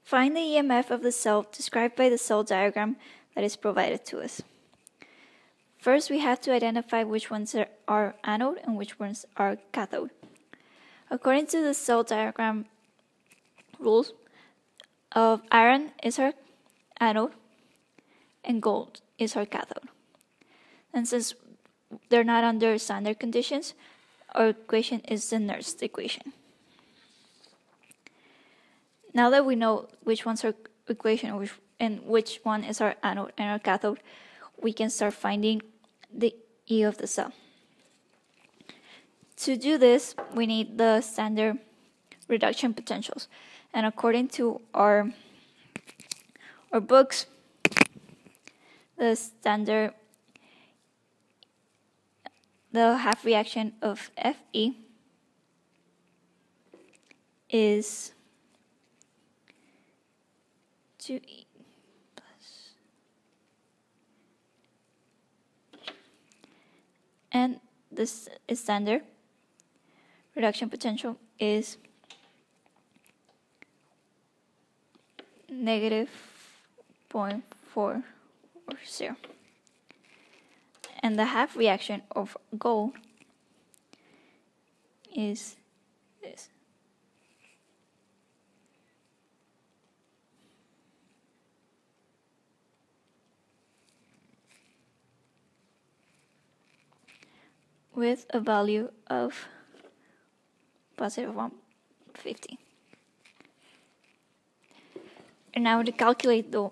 Find the EMF of the cell described by the cell diagram that is provided to us. First, we have to identify which ones are anode and which ones are cathode. According to the cell diagram rules, iron is our anode and gold is our cathode. And since they're not under standard conditions, our equation is the Nernst equation. Now that we know which one's our equation and which one is our anode and our cathode, we can start finding the E of the cell. To do this, we need the standard reduction potentials. And according to our books, the half reaction of Fe is 2E plus, and this is standard reduction potential is negative 0.440. And the half reaction of gold is this. With a value of positive 150. And now to calculate the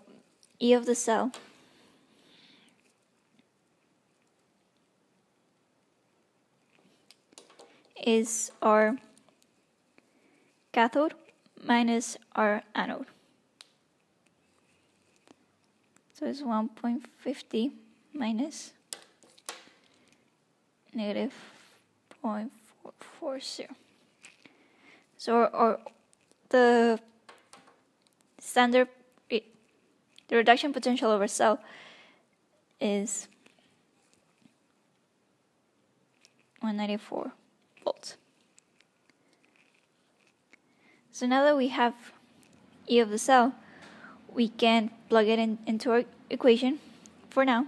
E of the cell, is our cathode minus our anode. So it's 1.50 minus negative 0.440. So the standard, the reduction potential of our cell is 194 volts. So now that we have E of the cell, we can plug it into our equation for now.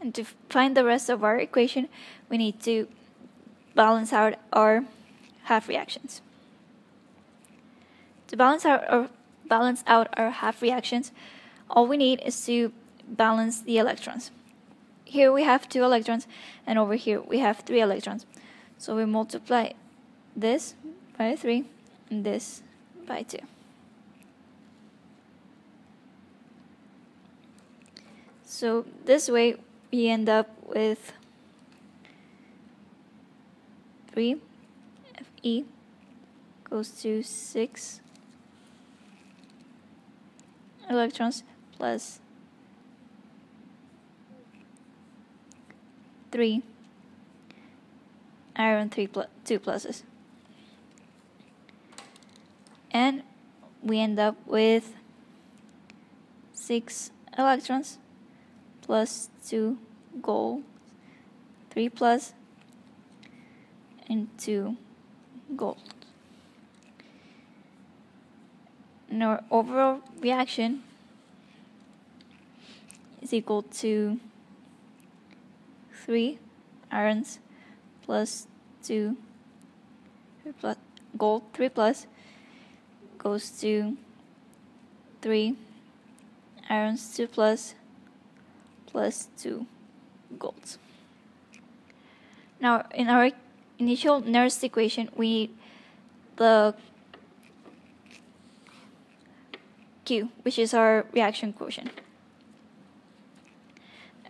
And to find the rest of our equation, we need to balance out our half reactions. To balance out our half reactions, all we need is to balance the electrons. Here we have 2 electrons, and over here we have 3 electrons. So we multiply this by 3 and this by 2. So this way we end up with 3 Fe goes to 6 electrons plus 3 iron 2 pluses. And we end up with 6 electrons plus 2 gold 3 plus and 2 gold. And our overall reaction is equal to 3 irons plus 2 plus gold 3 plus goes to 3 irons 2 plus 2 golds. Now in our initial Nernst equation, we need the Q, which is our reaction quotient.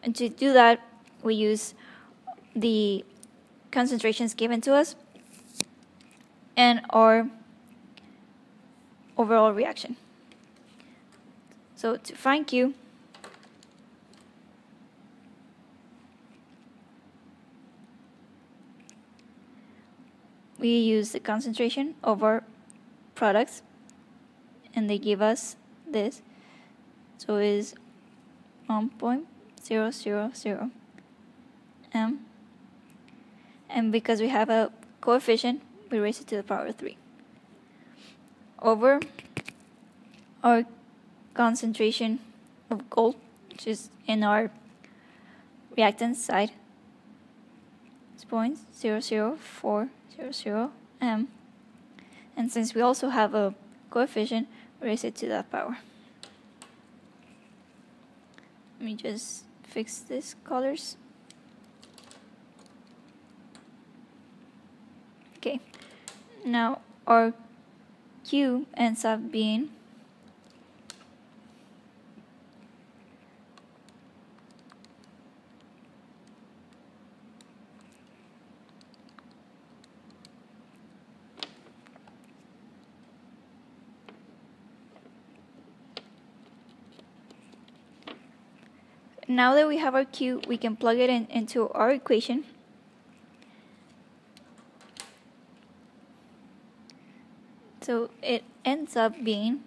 And to do that, we use the concentrations given to us and our overall reaction. So to find Q, we use the concentration of our products, and they give us this. So it is 1.000 m, and because we have a coefficient, we raise it to the power of 3 over our concentration of gold, which is in our reactant side, is 0.00400 m, and since we also have a coefficient, we raise it to that power. Let me just fix these colors. Okay, now our Q ends up being now that we have our Q, we can plug it into our equation. So it ends up being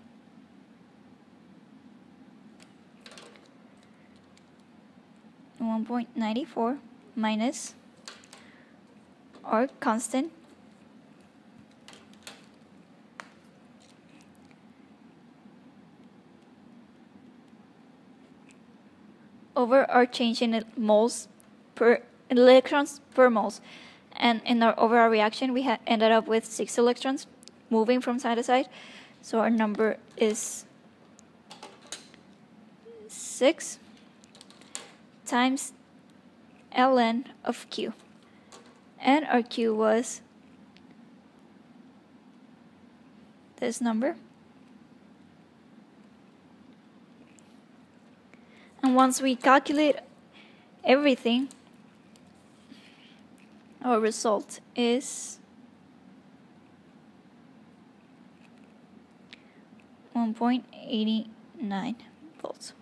(1.94) minus our constant over our change in moles per electrons per moles, and in our overall reaction we ended up with 6 electrons moving from side to side, so our number is 6 times ln of Q, and our Q was this number. And once we calculate everything, our result is 1.89 volts.